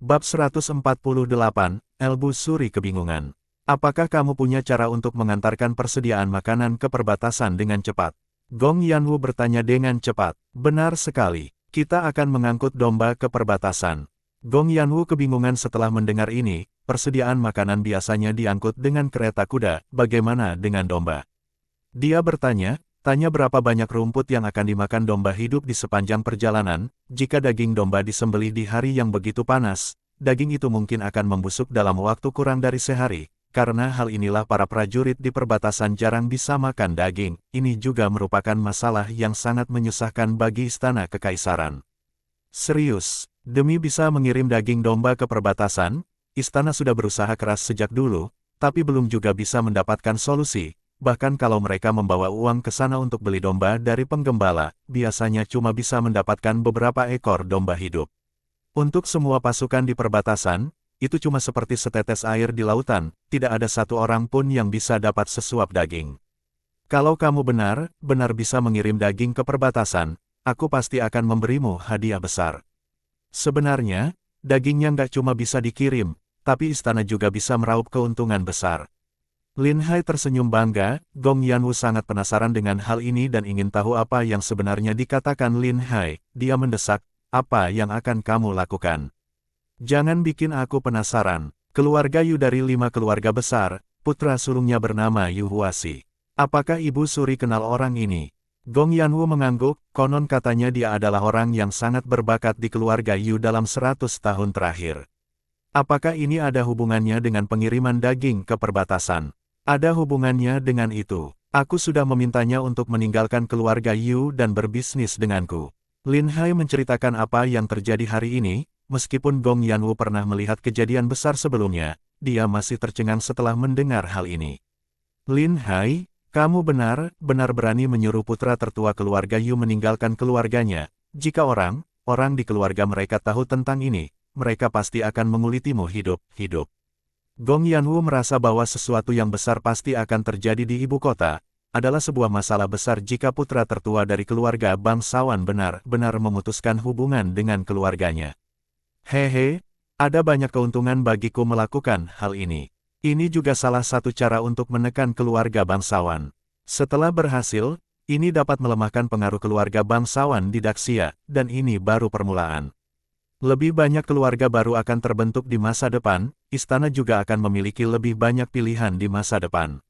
Bab 148, Elbu Suri kebingungan. Apakah kamu punya cara untuk mengantarkan persediaan makanan ke perbatasan dengan cepat? Gong Yanwu bertanya dengan cepat. Benar sekali, kita akan mengangkut domba ke perbatasan. Gong Yanwu kebingungan setelah mendengar ini, persediaan makanan biasanya diangkut dengan kereta kuda, bagaimana dengan domba? Dia bertanya, tanya berapa banyak rumput yang akan dimakan domba hidup di sepanjang perjalanan. Jika daging domba disembelih di hari yang begitu panas, daging itu mungkin akan membusuk dalam waktu kurang dari sehari. Karena hal inilah para prajurit di perbatasan jarang bisa makan daging. Ini juga merupakan masalah yang sangat menyusahkan bagi istana kekaisaran. Serius, demi bisa mengirim daging domba ke perbatasan, istana sudah berusaha keras sejak dulu, tapi belum juga bisa mendapatkan solusi. Bahkan kalau mereka membawa uang ke sana untuk beli domba dari penggembala, biasanya cuma bisa mendapatkan beberapa ekor domba hidup. Untuk semua pasukan di perbatasan, itu cuma seperti setetes air di lautan, tidak ada satu orang pun yang bisa dapat sesuap daging. Kalau kamu benar bisa mengirim daging ke perbatasan, aku pasti akan memberimu hadiah besar. Sebenarnya, dagingnya nggak cuma bisa dikirim, tapi istana juga bisa meraup keuntungan besar. Lin Hai tersenyum bangga. Gong Yanwu sangat penasaran dengan hal ini dan ingin tahu apa yang sebenarnya dikatakan Lin Hai. Dia mendesak, apa yang akan kamu lakukan? Jangan bikin aku penasaran. Keluarga Yu dari 5 keluarga besar, putra sulungnya bernama Yu Huasi. Apakah Ibu Suri kenal orang ini? Gong Yanwu mengangguk, konon katanya dia adalah orang yang sangat berbakat di keluarga Yu dalam 100 tahun terakhir. Apakah ini ada hubungannya dengan pengiriman daging ke perbatasan? Ada hubungannya dengan itu. Aku sudah memintanya untuk meninggalkan keluarga Yu dan berbisnis denganku. Lin Hai menceritakan apa yang terjadi hari ini. Meskipun Gong Yanwu pernah melihat kejadian besar sebelumnya, dia masih tercengang setelah mendengar hal ini. Lin Hai, kamu benar berani menyuruh putra tertua keluarga Yu meninggalkan keluarganya. Jika orang di keluarga mereka tahu tentang ini, mereka pasti akan mengulitimu hidup-hidup. Gong Yanwu merasa bahwa sesuatu yang besar pasti akan terjadi di ibu kota. Adalah sebuah masalah besar jika putra tertua dari keluarga bangsawan benar-benar memutuskan hubungan dengan keluarganya. Hehe, ada banyak keuntungan bagiku melakukan hal ini. Ini juga salah satu cara untuk menekan keluarga bangsawan. Setelah berhasil, ini dapat melemahkan pengaruh keluarga bangsawan di Daxia, dan ini baru permulaan. Lebih banyak keluarga baru akan terbentuk di masa depan, istana juga akan memiliki lebih banyak pilihan di masa depan.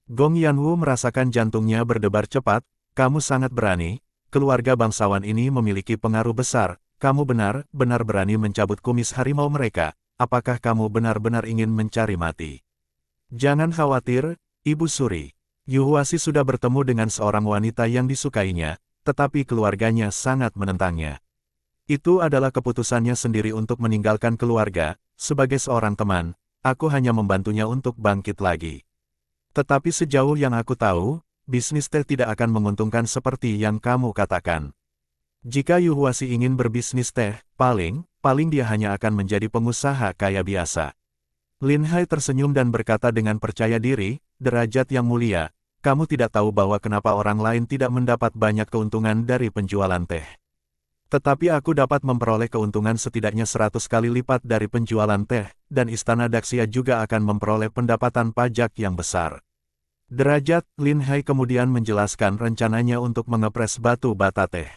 Gong Yanwu merasakan jantungnya berdebar cepat. Kamu sangat berani, keluarga bangsawan ini memiliki pengaruh besar. Kamu benar berani mencabut kumis harimau mereka. Apakah kamu benar-benar ingin mencari mati? Jangan khawatir, Ibu Suri. Yu Huasi sudah bertemu dengan seorang wanita yang disukainya, tetapi keluarganya sangat menentangnya. Itu adalah keputusannya sendiri untuk meninggalkan keluarga. Sebagai seorang teman, aku hanya membantunya untuk bangkit lagi. Tetapi sejauh yang aku tahu, bisnis teh tidak akan menguntungkan seperti yang kamu katakan. Jika Yu Huasi ingin berbisnis teh, paling dia hanya akan menjadi pengusaha kaya biasa. Lin Hai tersenyum dan berkata dengan percaya diri, derajat yang mulia, kamu tidak tahu bahwa kenapa orang lain tidak mendapat banyak keuntungan dari penjualan teh. Tetapi aku dapat memperoleh keuntungan setidaknya 100 kali lipat dari penjualan teh, dan istana Daxia juga akan memperoleh pendapatan pajak yang besar. Derajat, Lin Hai kemudian menjelaskan rencananya untuk mengepres batu bata teh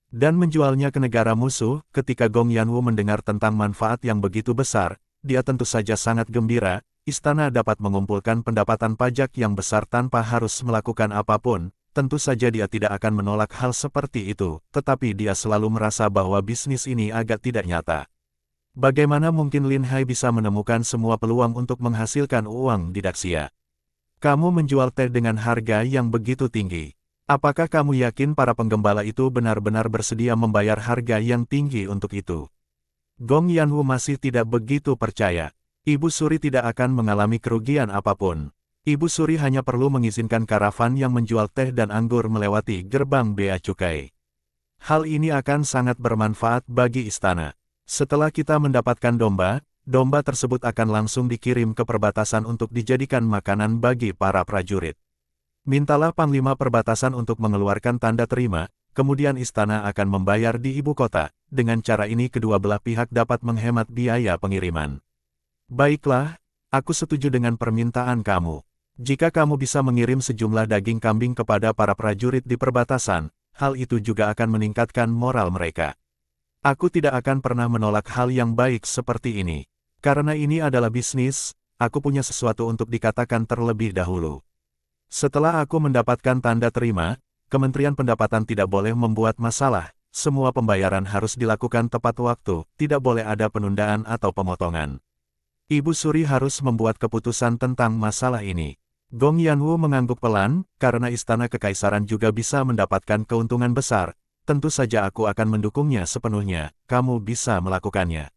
dan menjualnya ke negara musuh. Ketika Gong Yanwu mendengar tentang manfaat yang begitu besar, dia tentu saja sangat gembira. Istana dapat mengumpulkan pendapatan pajak yang besar tanpa harus melakukan apapun. Tentu saja dia tidak akan menolak hal seperti itu, tetapi dia selalu merasa bahwa bisnis ini agak tidak nyata. Bagaimana mungkin Lin Hai bisa menemukan semua peluang untuk menghasilkan uang di Daxia? Kamu menjual teh dengan harga yang begitu tinggi. Apakah kamu yakin para penggembala itu benar-benar bersedia membayar harga yang tinggi untuk itu? Gong Yanwu masih tidak begitu percaya. Ibu Suri tidak akan mengalami kerugian apapun. Ibu Suri hanya perlu mengizinkan karavan yang menjual teh dan anggur melewati gerbang bea cukai. Hal ini akan sangat bermanfaat bagi istana. Setelah kita mendapatkan domba tersebut akan langsung dikirim ke perbatasan untuk dijadikan makanan bagi para prajurit. Mintalah Panglima Perbatasan untuk mengeluarkan tanda terima. kemudian istana akan membayar di ibu kota. Dengan cara ini kedua belah pihak dapat menghemat biaya pengiriman. Baiklah, aku setuju dengan permintaan kamu. Jika kamu bisa mengirim sejumlah daging kambing kepada para prajurit di perbatasan, hal itu juga akan meningkatkan moral mereka. Aku tidak akan pernah menolak hal yang baik seperti ini. Karena ini adalah bisnis, aku punya sesuatu untuk dikatakan terlebih dahulu. Setelah aku mendapatkan tanda terima, Kementerian Pendapatan tidak boleh membuat masalah. Semua pembayaran harus dilakukan tepat waktu, tidak boleh ada penundaan atau pemotongan. Ibu Suri harus membuat keputusan tentang masalah ini. Gong Yanwu mengangguk pelan, karena istana kekaisaran juga bisa mendapatkan keuntungan besar. Tentu saja aku akan mendukungnya sepenuhnya, kamu bisa melakukannya.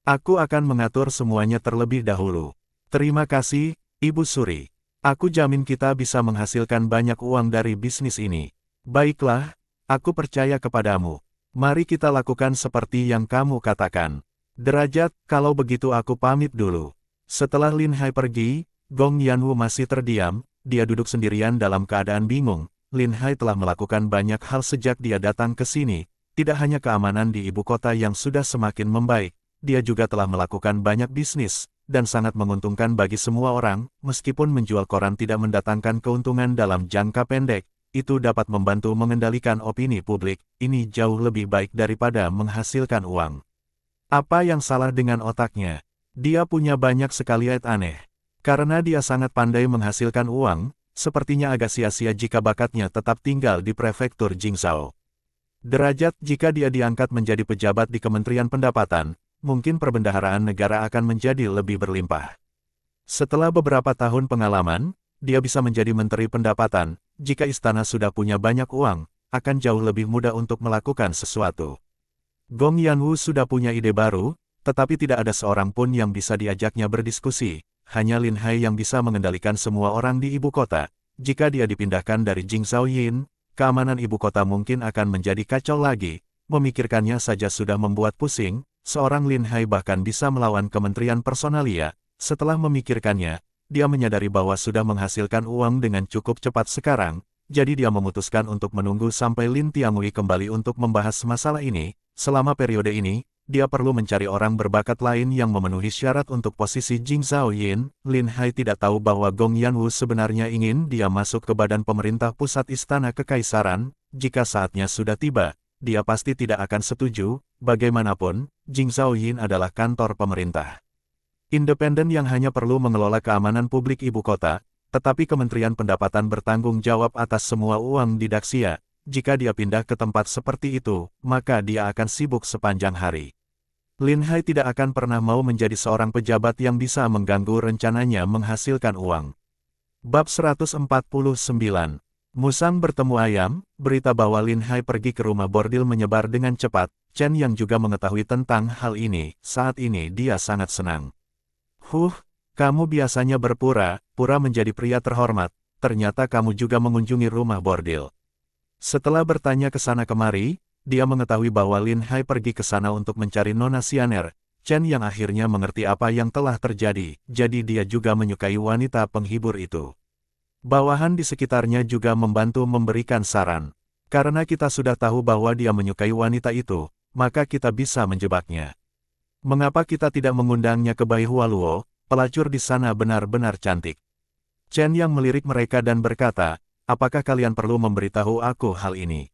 Aku akan mengatur semuanya terlebih dahulu. Terima kasih, Ibu Suri. Aku jamin kita bisa menghasilkan banyak uang dari bisnis ini. Baiklah, aku percaya kepadamu. Mari kita lakukan seperti yang kamu katakan. Derajat, kalau begitu aku pamit dulu. Setelah Lin Hai pergi, Gong Yanwu masih terdiam, dia duduk sendirian dalam keadaan bingung. Lin Hai telah melakukan banyak hal sejak dia datang ke sini, tidak hanya keamanan di ibu kota yang sudah semakin membaik, dia juga telah melakukan banyak bisnis, dan sangat menguntungkan bagi semua orang, meskipun menjual koran tidak mendatangkan keuntungan dalam jangka pendek. Itu dapat membantu mengendalikan opini publik, ini jauh lebih baik daripada menghasilkan uang. Apa yang salah dengan otaknya? Dia punya banyak sekali ide aneh. Karena dia sangat pandai menghasilkan uang, sepertinya agak sia-sia jika bakatnya tetap tinggal di prefektur Jingzhou. Derajat jika dia diangkat menjadi pejabat di Kementerian Pendapatan, mungkin perbendaharaan negara akan menjadi lebih berlimpah. Setelah beberapa tahun pengalaman, dia bisa menjadi Menteri Pendapatan. Jika istana sudah punya banyak uang, akan jauh lebih mudah untuk melakukan sesuatu. Gong Yanwu sudah punya ide baru, tetapi tidak ada seorang pun yang bisa diajaknya berdiskusi. Hanya Lin Hai yang bisa mengendalikan semua orang di ibu kota. Jika dia dipindahkan dari Jingzhou Yin, keamanan ibu kota mungkin akan menjadi kacau lagi. Memikirkannya saja sudah membuat pusing, seorang Lin Hai bahkan bisa melawan Kementerian Personalia. Setelah memikirkannya, dia menyadari bahwa sudah menghasilkan uang dengan cukup cepat sekarang, jadi dia memutuskan untuk menunggu sampai Lin Tiangui kembali untuk membahas masalah ini. Selama periode ini, dia perlu mencari orang berbakat lain yang memenuhi syarat untuk posisi Jingzhou Yin. Lin Hai tidak tahu bahwa Gong Yanwu sebenarnya ingin dia masuk ke badan pemerintah pusat istana kekaisaran. Jika saatnya sudah tiba, dia pasti tidak akan setuju. Bagaimanapun, Jingzhou Yin adalah kantor pemerintah independen yang hanya perlu mengelola keamanan publik ibu kota, tetapi Kementerian Pendapatan bertanggung jawab atas semua uang di Daxia. Jika dia pindah ke tempat seperti itu, maka dia akan sibuk sepanjang hari. Lin Hai tidak akan pernah mau menjadi seorang pejabat yang bisa mengganggu rencananya menghasilkan uang. Bab 149. Musang bertemu ayam, berita bahwa Lin Hai pergi ke rumah bordil menyebar dengan cepat. Chen yang juga mengetahui tentang hal ini, saat ini dia sangat senang. Kamu biasanya berpura-pura menjadi pria terhormat, ternyata kamu juga mengunjungi rumah bordil. Setelah bertanya ke sana kemari, dia mengetahui bahwa Lin Hai pergi ke sana untuk mencari Nona Xianer. Chen yang akhirnya mengerti apa yang telah terjadi, jadi dia juga menyukai wanita penghibur itu. Bawahan di sekitarnya juga membantu memberikan saran. Karena kita sudah tahu bahwa dia menyukai wanita itu, maka kita bisa menjebaknya. Mengapa kita tidak mengundangnya ke Baihualuo? Pelacur di sana benar-benar cantik. Chen yang melirik mereka dan berkata, apakah kalian perlu memberitahu aku hal ini?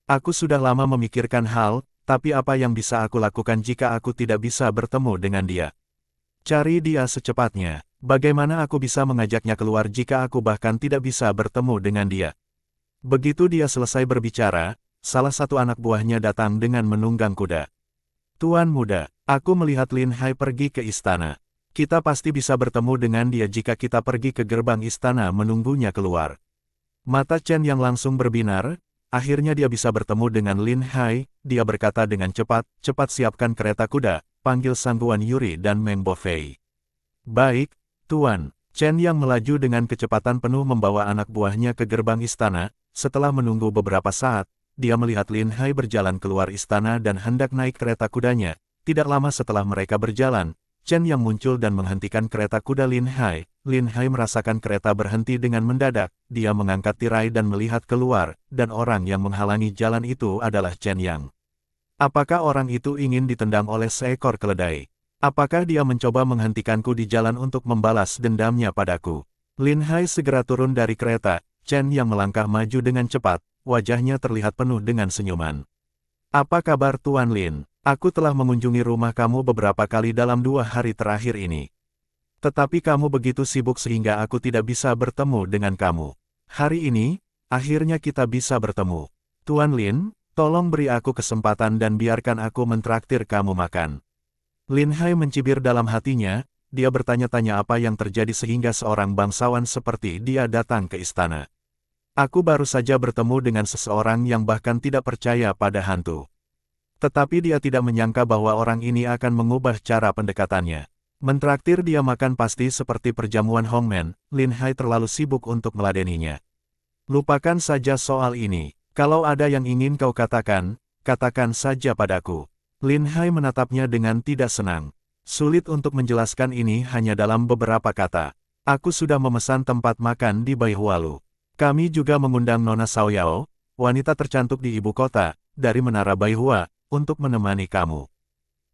Aku sudah lama memikirkan hal, tapi apa yang bisa aku lakukan jika aku tidak bisa bertemu dengan dia? Cari dia secepatnya. Bagaimana aku bisa mengajaknya keluar jika aku bahkan tidak bisa bertemu dengan dia? Begitu dia selesai berbicara, salah satu anak buahnya datang dengan menunggang kuda. Tuan muda, aku melihat Lin Hai pergi ke istana. Kita pasti bisa bertemu dengan dia jika kita pergi ke gerbang istana menunggunya keluar. Mata Chen yang langsung berbinar, akhirnya dia bisa bertemu dengan Lin Hai. Dia berkata dengan cepat, cepat siapkan kereta kuda, panggil Sang Guan Yuri dan Meng Bofei. Baik, Tuan. Chen yang melaju dengan kecepatan penuh membawa anak buahnya ke gerbang istana. Setelah menunggu beberapa saat, dia melihat Lin Hai berjalan keluar istana dan hendak naik kereta kudanya. Tidak lama setelah mereka berjalan, Chen Yang muncul dan menghentikan kereta kuda Lin Hai. Lin Hai merasakan kereta berhenti dengan mendadak, dia mengangkat tirai dan melihat keluar, dan orang yang menghalangi jalan itu adalah Chen Yang. Apakah orang itu ingin ditendang oleh seekor keledai? Apakah dia mencoba menghentikanku di jalan untuk membalas dendamnya padaku? Lin Hai segera turun dari kereta, Chen Yang melangkah maju dengan cepat, wajahnya terlihat penuh dengan senyuman. Apa kabar Tuan Lin? Aku telah mengunjungi rumah kamu beberapa kali dalam 2 hari terakhir ini. Tetapi kamu begitu sibuk sehingga aku tidak bisa bertemu dengan kamu. Hari ini, akhirnya kita bisa bertemu. Tuan Lin, tolong beri aku kesempatan dan biarkan aku mentraktir kamu makan. Lin Hai mencibir dalam hatinya, dia bertanya-tanya apa yang terjadi sehingga seorang bangsawan seperti dia datang ke istana. Aku baru saja bertemu dengan seseorang yang bahkan tidak percaya pada hantu. Tetapi dia tidak menyangka bahwa orang ini akan mengubah cara pendekatannya. Mentraktir dia makan pasti seperti perjamuan Hongmen, Lin Hai terlalu sibuk untuk meladeninya. Lupakan saja soal ini. Kalau ada yang ingin kau katakan, katakan saja padaku. Lin Hai menatapnya dengan tidak senang. Sulit untuk menjelaskan ini hanya dalam beberapa kata. Aku sudah memesan tempat makan di Baihualu. Kami juga mengundang Nona Xiaoyao, wanita tercantik di ibu kota, dari Menara Baihua, untuk menemani kamu.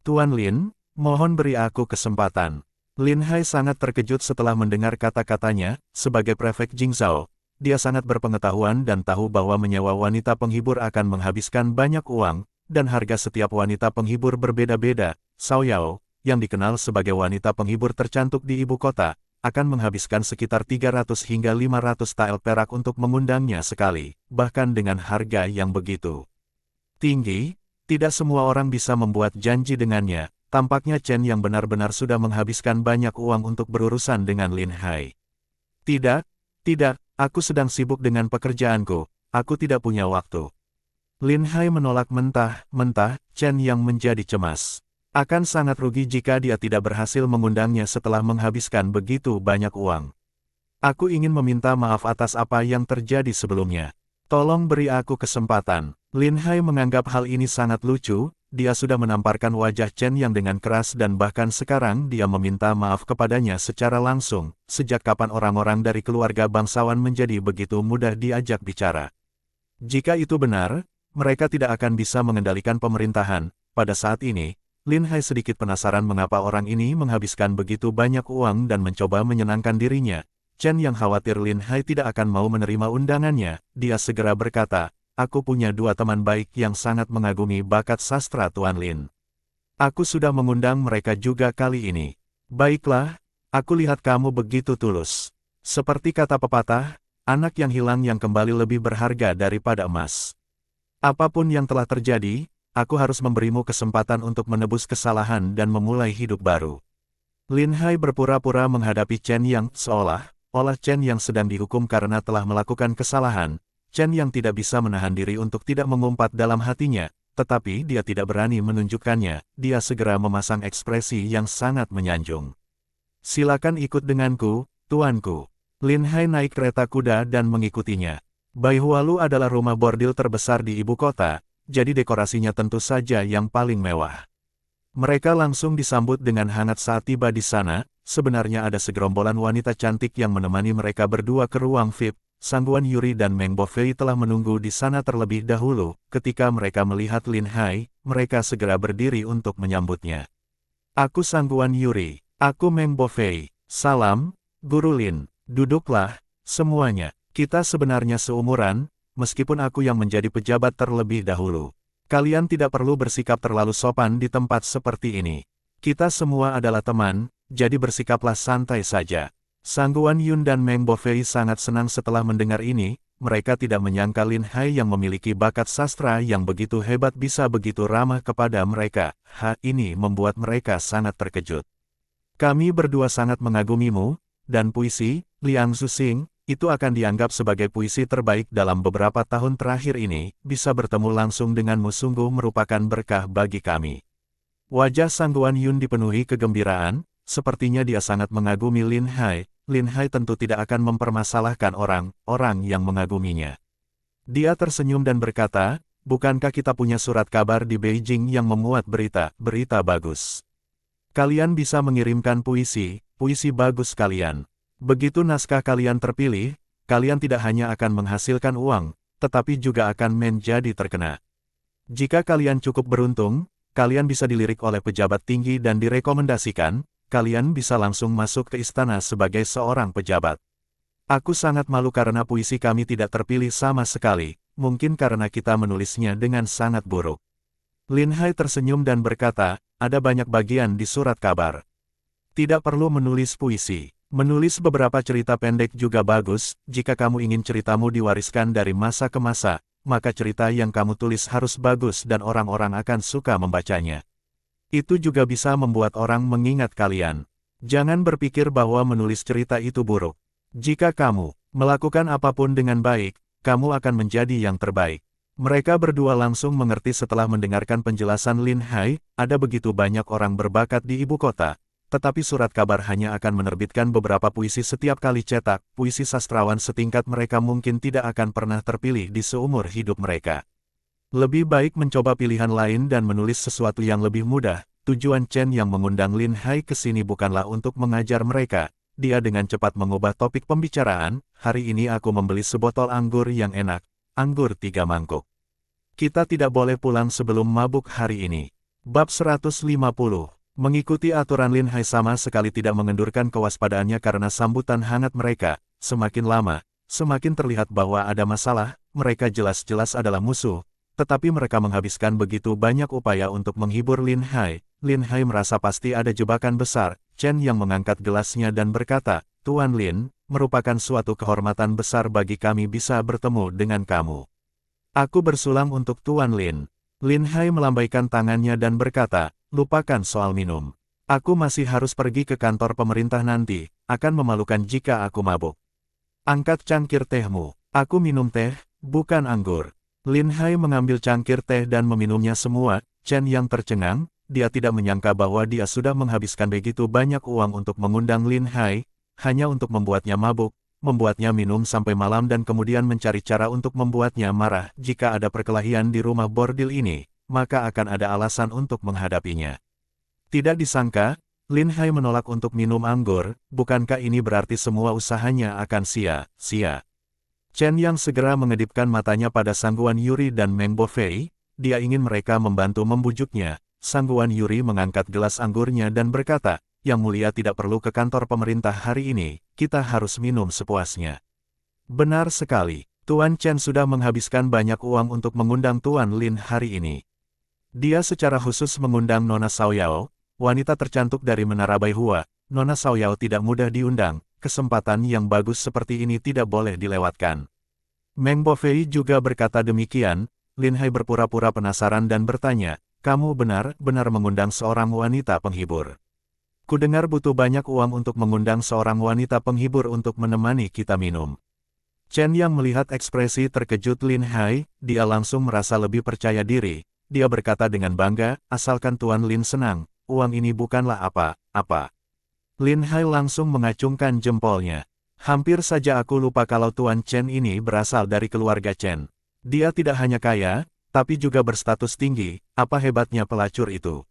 Tuan Lin, mohon beri aku kesempatan. Lin Hai sangat terkejut setelah mendengar kata-katanya, sebagai prefek Jingzhou, dia sangat berpengetahuan dan tahu bahwa menyewa wanita penghibur akan menghabiskan banyak uang, dan harga setiap wanita penghibur berbeda-beda. Xiaoyao, yang dikenal sebagai wanita penghibur tercantik di ibu kota, akan menghabiskan sekitar 300 hingga 500 tael perak untuk mengundangnya sekali, bahkan dengan harga yang begitu tinggi. Tidak semua orang bisa membuat janji dengannya, tampaknya Chen yang benar-benar sudah menghabiskan banyak uang untuk berurusan dengan Lin Hai. Tidak, aku sedang sibuk dengan pekerjaanku, aku tidak punya waktu. Lin Hai menolak mentah-mentah, Chen yang menjadi cemas. Akan sangat rugi jika dia tidak berhasil mengundangnya setelah menghabiskan begitu banyak uang. Aku ingin meminta maaf atas apa yang terjadi sebelumnya. Tolong beri aku kesempatan. Lin Hai menganggap hal ini sangat lucu, dia sudah menamparkan wajah Chen yang dengan keras dan bahkan sekarang dia meminta maaf kepadanya secara langsung. Sejak kapan orang-orang dari keluarga bangsawan menjadi begitu mudah diajak bicara? Jika itu benar, mereka tidak akan bisa mengendalikan pemerintahan. Pada saat ini, Lin Hai sedikit penasaran mengapa orang ini menghabiskan begitu banyak uang dan mencoba menyenangkan dirinya. Chen yang khawatir Lin Hai tidak akan mau menerima undangannya, dia segera berkata, aku punya 2 teman baik yang sangat mengagumi bakat sastra Tuan Lin. Aku sudah mengundang mereka juga kali ini. Baiklah, aku lihat kamu begitu tulus. Seperti kata pepatah, anak yang hilang yang kembali lebih berharga daripada emas. Apapun yang telah terjadi, aku harus memberimu kesempatan untuk menebus kesalahan dan memulai hidup baru. Lin Hai berpura-pura menghadapi Chen yang seolah Chen yang sedang dihukum karena telah melakukan kesalahan. Chen yang tidak bisa menahan diri untuk tidak mengumpat dalam hatinya, tetapi dia tidak berani menunjukkannya, dia segera memasang ekspresi yang sangat menyanjung. Silakan ikut denganku, tuanku. Lin Hai naik kereta kuda dan mengikutinya. Baihualu adalah rumah bordil terbesar di ibu kota, jadi dekorasinya tentu saja yang paling mewah. Mereka langsung disambut dengan hangat saat tiba di sana. Sebenarnya ada segerombolan wanita cantik yang menemani mereka berdua ke ruang VIP. Sangguan Yuri dan Meng Bofei telah menunggu di sana terlebih dahulu. Ketika mereka melihat Lin Hai, mereka segera berdiri untuk menyambutnya. Aku Sangguan Yuri. Aku Meng Bofei. Salam, Guru Lin. Duduklah, semuanya. Kita sebenarnya seumuran, meskipun aku yang menjadi pejabat terlebih dahulu. Kalian tidak perlu bersikap terlalu sopan di tempat seperti ini. Kita semua adalah teman, jadi bersikaplah santai saja. Sangguan Yun dan Meng Bofei sangat senang setelah mendengar ini, mereka tidak menyangka Lin Hai yang memiliki bakat sastra yang begitu hebat bisa begitu ramah kepada mereka. Hal ini membuat mereka sangat terkejut. Kami berdua sangat mengagumimu, dan puisi, Liang Zuxing, itu akan dianggap sebagai puisi terbaik dalam beberapa tahun terakhir ini, bisa bertemu langsung denganmu sungguh merupakan berkah bagi kami. Wajah Sangguan Yun dipenuhi kegembiraan, sepertinya dia sangat mengagumi Lin Hai. Lin Hai tentu tidak akan mempermasalahkan orang yang mengaguminya. Dia tersenyum dan berkata, bukankah kita punya surat kabar di Beijing yang memuat berita bagus? Kalian bisa mengirimkan puisi bagus kalian. Begitu naskah kalian terpilih, kalian tidak hanya akan menghasilkan uang, tetapi juga akan menjadi terkenal. Jika kalian cukup beruntung, kalian bisa dilirik oleh pejabat tinggi dan direkomendasikan, kalian bisa langsung masuk ke istana sebagai seorang pejabat. Aku sangat malu karena puisi kami tidak terpilih sama sekali, mungkin karena kita menulisnya dengan sangat buruk. Lin Hai tersenyum dan berkata, ada banyak bagian di surat kabar. Tidak perlu menulis puisi. Menulis beberapa cerita pendek juga bagus, jika kamu ingin ceritamu diwariskan dari masa ke masa, maka cerita yang kamu tulis harus bagus dan orang-orang akan suka membacanya. Itu juga bisa membuat orang mengingat kalian. Jangan berpikir bahwa menulis cerita itu buruk. Jika kamu melakukan apapun dengan baik, kamu akan menjadi yang terbaik. Mereka berdua langsung mengerti setelah mendengarkan penjelasan Lin Hai, ada begitu banyak orang berbakat di ibu kota. Tetapi surat kabar hanya akan menerbitkan beberapa puisi setiap kali cetak, puisi sastrawan setingkat mereka mungkin tidak akan pernah terpilih di seumur hidup mereka. Lebih baik mencoba pilihan lain dan menulis sesuatu yang lebih mudah. Tujuan Chen yang mengundang Lin Hai ke sini bukanlah untuk mengajar mereka. Dia dengan cepat mengubah topik pembicaraan, hari ini aku membeli sebotol anggur yang enak, anggur 3 mangkuk. Kita tidak boleh pulang sebelum mabuk hari ini. Bab 150. Mengikuti aturan Lin Hai sama sekali tidak mengendurkan kewaspadaannya karena sambutan hangat mereka. Semakin lama, semakin terlihat bahwa ada masalah, mereka jelas-jelas adalah musuh. Tetapi mereka menghabiskan begitu banyak upaya untuk menghibur Lin Hai. Lin Hai merasa pasti ada jebakan besar. Chen yang mengangkat gelasnya dan berkata, Tuan Lin, merupakan suatu kehormatan besar bagi kami bisa bertemu dengan kamu. Aku bersulang untuk Tuan Lin. Lin Hai melambaikan tangannya dan berkata, lupakan soal minum. Aku masih harus pergi ke kantor pemerintah nanti, akan memalukan jika aku mabuk. Angkat cangkir tehmu, aku minum teh, bukan anggur. Lin Hai mengambil cangkir teh dan meminumnya semua. Chen yang tercengang, dia tidak menyangka bahwa dia sudah menghabiskan begitu banyak uang untuk mengundang Lin Hai, hanya untuk membuatnya mabuk, membuatnya minum sampai malam dan kemudian mencari cara untuk membuatnya marah. Jika ada perkelahian di rumah bordil ini, maka akan ada alasan untuk menghadapinya. Tidak disangka, Lin Hai menolak untuk minum anggur, bukankah ini berarti semua usahanya akan sia-sia? Chen yang segera mengedipkan matanya pada Sangguan Yuri dan Meng Bofei, dia ingin mereka membantu membujuknya. Sangguan Yuri mengangkat gelas anggurnya dan berkata, Yang Mulia tidak perlu ke kantor pemerintah hari ini, kita harus minum sepuasnya. Benar sekali, Tuan Chen sudah menghabiskan banyak uang untuk mengundang Tuan Lin hari ini. Dia secara khusus mengundang Nona Xiaoyao, wanita tercantik dari Menara Baihua. Nona Xiaoyao tidak mudah diundang, kesempatan yang bagus seperti ini tidak boleh dilewatkan. Meng Bofei juga berkata demikian. Lin Hai berpura-pura penasaran dan bertanya, kamu benar-benar mengundang seorang wanita penghibur. Kudengar butuh banyak uang untuk mengundang seorang wanita penghibur untuk menemani kita minum. Chen yang melihat ekspresi terkejut Lin Hai, dia langsung merasa lebih percaya diri. Dia berkata dengan bangga, asalkan Tuan Lin senang, uang ini bukanlah apa-apa. Lin Hai langsung mengacungkan jempolnya. Hampir saja aku lupa kalau Tuan Chen ini berasal dari keluarga Chen. Dia tidak hanya kaya, tapi juga berstatus tinggi. Apa hebatnya pelacur itu?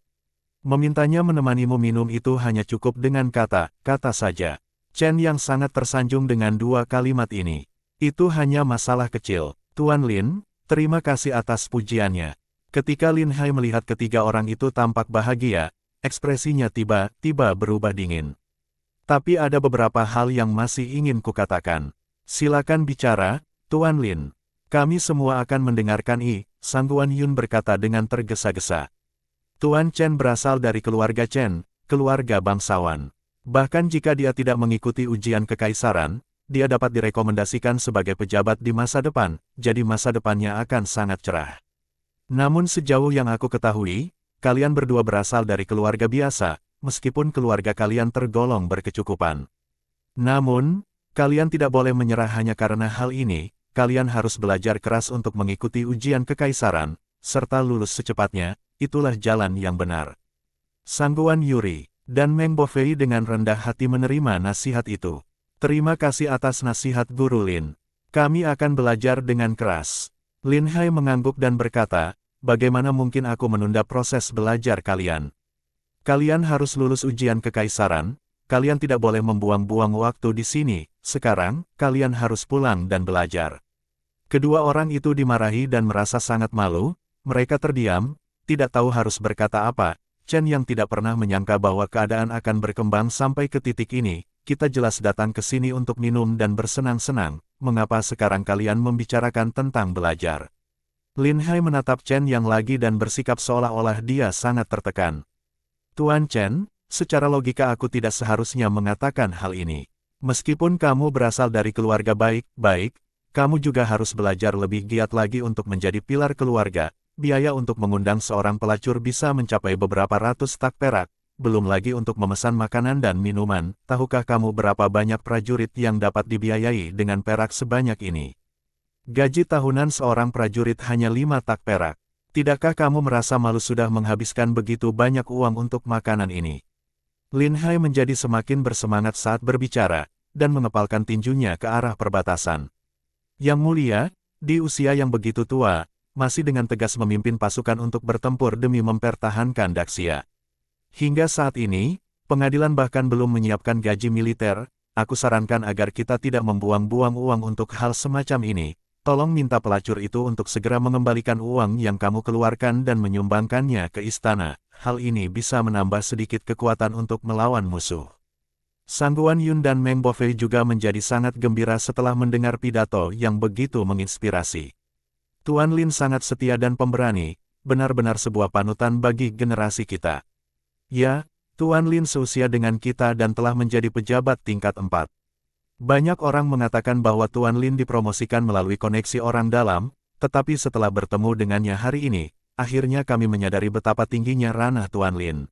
Memintanya menemanimu minum itu hanya cukup dengan kata saja. Chen yang sangat tersanjung dengan dua kalimat ini. Itu hanya masalah kecil. Tuan Lin, terima kasih atas pujiannya. Ketika Lin Hai melihat ketiga orang itu tampak bahagia, ekspresinya tiba-tiba berubah dingin. Tapi ada beberapa hal yang masih ingin kukatakan. Silakan bicara, Tuan Lin. Kami semua akan mendengarkan. Sangguan Yun berkata dengan tergesa-gesa. Tuan Chen berasal dari keluarga Chen, keluarga bangsawan. Bahkan jika dia tidak mengikuti ujian kekaisaran, dia dapat direkomendasikan sebagai pejabat di masa depan, jadi masa depannya akan sangat cerah. Namun sejauh yang aku ketahui, kalian berdua berasal dari keluarga biasa, meskipun keluarga kalian tergolong berkecukupan. Namun, kalian tidak boleh menyerah hanya karena hal ini, kalian harus belajar keras untuk mengikuti ujian kekaisaran, serta lulus secepatnya, itulah jalan yang benar. Sangguan Yuri dan Meng Bofei dengan rendah hati menerima nasihat itu. Terima kasih atas nasihat Guru Lin. Kami akan belajar dengan keras. Lin Hai mengangguk dan berkata, bagaimana mungkin aku menunda proses belajar kalian? Kalian harus lulus ujian kekaisaran, kalian tidak boleh membuang-buang waktu di sini, sekarang, kalian harus pulang dan belajar. Kedua orang itu dimarahi dan merasa sangat malu, mereka terdiam, tidak tahu harus berkata apa. Chen yang tidak pernah menyangka bahwa keadaan akan berkembang sampai ke titik ini, kita jelas datang ke sini untuk minum dan bersenang-senang, mengapa sekarang kalian membicarakan tentang belajar? Lin Hai menatap Chen yang lagi dan bersikap seolah-olah dia sangat tertekan. Tuan Chen, secara logika aku tidak seharusnya mengatakan hal ini. Meskipun kamu berasal dari keluarga baik-baik, kamu juga harus belajar lebih giat lagi untuk menjadi pilar keluarga. Biaya untuk mengundang seorang pelacur bisa mencapai beberapa ratus tak perak, belum lagi untuk memesan makanan dan minuman. Tahukah kamu berapa banyak prajurit yang dapat dibiayai dengan perak sebanyak ini? Gaji tahunan seorang prajurit hanya 5 tak perak. Tidakkah kamu merasa malu sudah menghabiskan begitu banyak uang untuk makanan ini? Lin Hai menjadi semakin bersemangat saat berbicara, dan mengepalkan tinjunya ke arah perbatasan. Yang mulia, di usia yang begitu tua, masih dengan tegas memimpin pasukan untuk bertempur demi mempertahankan Daxia. Hingga saat ini, pengadilan bahkan belum menyiapkan gaji militer. Aku sarankan agar kita tidak membuang-buang uang untuk hal semacam ini. Tolong minta pelacur itu untuk segera mengembalikan uang yang kamu keluarkan dan menyumbangkannya ke istana. Hal ini bisa menambah sedikit kekuatan untuk melawan musuh. Sang Guan Yun dan Meng Bofei juga menjadi sangat gembira setelah mendengar pidato yang begitu menginspirasi. Tuan Lin sangat setia dan pemberani, benar-benar sebuah panutan bagi generasi kita. Ya, Tuan Lin seusia dengan kita dan telah menjadi pejabat tingkat 4. Banyak orang mengatakan bahwa Tuan Lin dipromosikan melalui koneksi orang dalam, tetapi setelah bertemu dengannya hari ini, akhirnya kami menyadari betapa tingginya ranah Tuan Lin.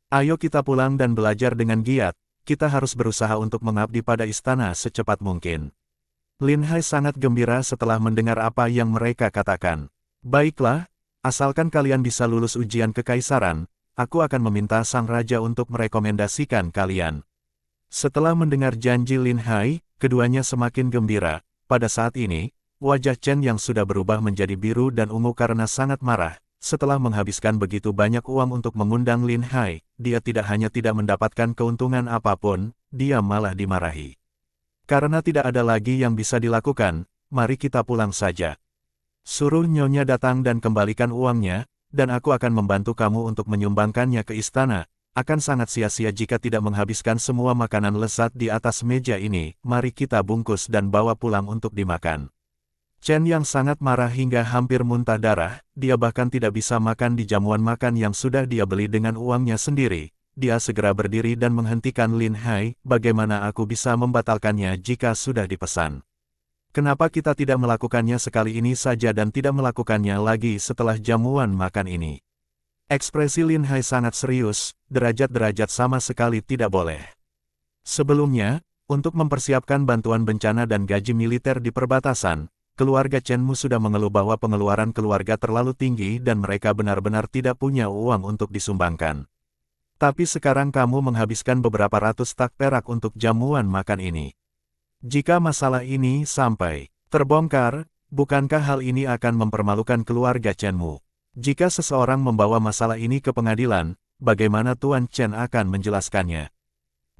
Ayo kita pulang dan belajar dengan giat, kita harus berusaha untuk mengabdi pada istana secepat mungkin. Lin Hai sangat gembira setelah mendengar apa yang mereka katakan. Baiklah, asalkan kalian bisa lulus ujian kekaisaran, aku akan meminta sang raja untuk merekomendasikan kalian. Setelah mendengar janji Lin Hai, keduanya semakin gembira. Pada saat ini, wajah Chen yang sudah berubah menjadi biru dan ungu karena sangat marah. Setelah menghabiskan begitu banyak uang untuk mengundang Lin Hai, dia tidak hanya tidak mendapatkan keuntungan apapun, dia malah dimarahi. Karena tidak ada lagi yang bisa dilakukan, mari kita pulang saja. Suruh nyonya datang dan kembalikan uangnya, dan aku akan membantu kamu untuk menyumbangkannya ke istana. Akan sangat sia-sia jika tidak menghabiskan semua makanan lezat di atas meja ini. Mari kita bungkus dan bawa pulang untuk dimakan. Chen yang sangat marah hingga hampir muntah darah, dia bahkan tidak bisa makan di jamuan makan yang sudah dia beli dengan uangnya sendiri. Dia segera berdiri dan menghentikan Lin Hai. Bagaimana aku bisa membatalkannya jika sudah dipesan? Kenapa kita tidak melakukannya sekali ini saja dan tidak melakukannya lagi setelah jamuan makan ini? Ekspresi Lin Hai sangat serius, derajat-derajat sama sekali tidak boleh. Sebelumnya, untuk mempersiapkan bantuan bencana dan gaji militer di perbatasan, keluarga Chen Mu sudah mengeluh bahwa pengeluaran keluarga terlalu tinggi dan mereka benar-benar tidak punya uang untuk disumbangkan. Tapi sekarang kamu menghabiskan beberapa ratus tak perak untuk jamuan makan ini. Jika masalah ini sampai terbongkar, bukankah hal ini akan mempermalukan keluarga Chen Mu? Jika seseorang membawa masalah ini ke pengadilan, bagaimana Tuan Chen akan menjelaskannya?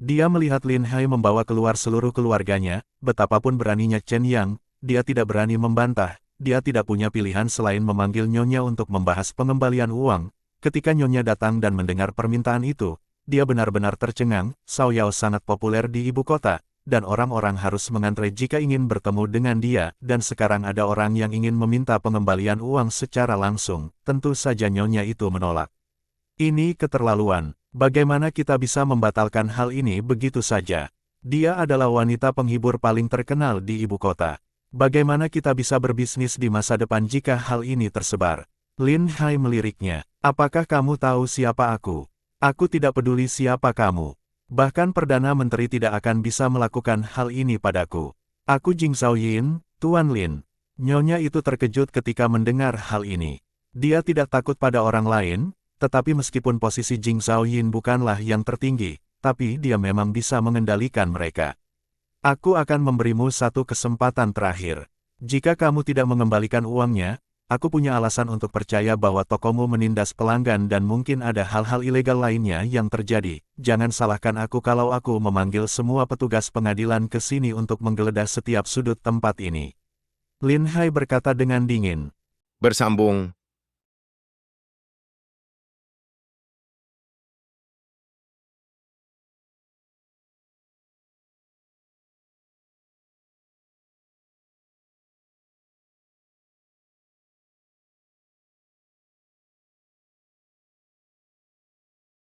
Dia melihat Lin Hai membawa keluar seluruh keluarganya, betapapun beraninya Chen Yang, dia tidak berani membantah, dia tidak punya pilihan selain memanggil Nyonya untuk membahas pengembalian uang. Ketika Nyonya datang dan mendengar permintaan itu, dia benar-benar tercengang. Xiao Yao sangat populer di ibu kota, dan orang-orang harus mengantre jika ingin bertemu dengan dia, dan sekarang ada orang yang ingin meminta pengembalian uang secara langsung, tentu saja Nyonya itu menolak. Ini keterlaluan, bagaimana kita bisa membatalkan hal ini begitu saja? Dia adalah wanita penghibur paling terkenal di ibu kota. Bagaimana kita bisa berbisnis di masa depan jika hal ini tersebar? Lin Hai meliriknya, apakah kamu tahu siapa aku? Aku tidak peduli siapa kamu. Bahkan Perdana Menteri tidak akan bisa melakukan hal ini padaku. Aku Jing Xiaoyin, Tuan Lin. Nyonya itu terkejut ketika mendengar hal ini. Dia tidak takut pada orang lain, tetapi meskipun posisi Jing Xiaoyin bukanlah yang tertinggi, tapi dia memang bisa mengendalikan mereka. Aku akan memberimu satu kesempatan terakhir. Jika kamu tidak mengembalikan uangnya, Aku punya alasan untuk percaya bahwa tokomu menindas pelanggan dan mungkin ada hal-hal ilegal lainnya yang terjadi. Jangan salahkan aku kalau aku memanggil semua petugas pengadilan ke sini untuk menggeledah setiap sudut tempat ini. Lin Hai berkata dengan dingin. Bersambung,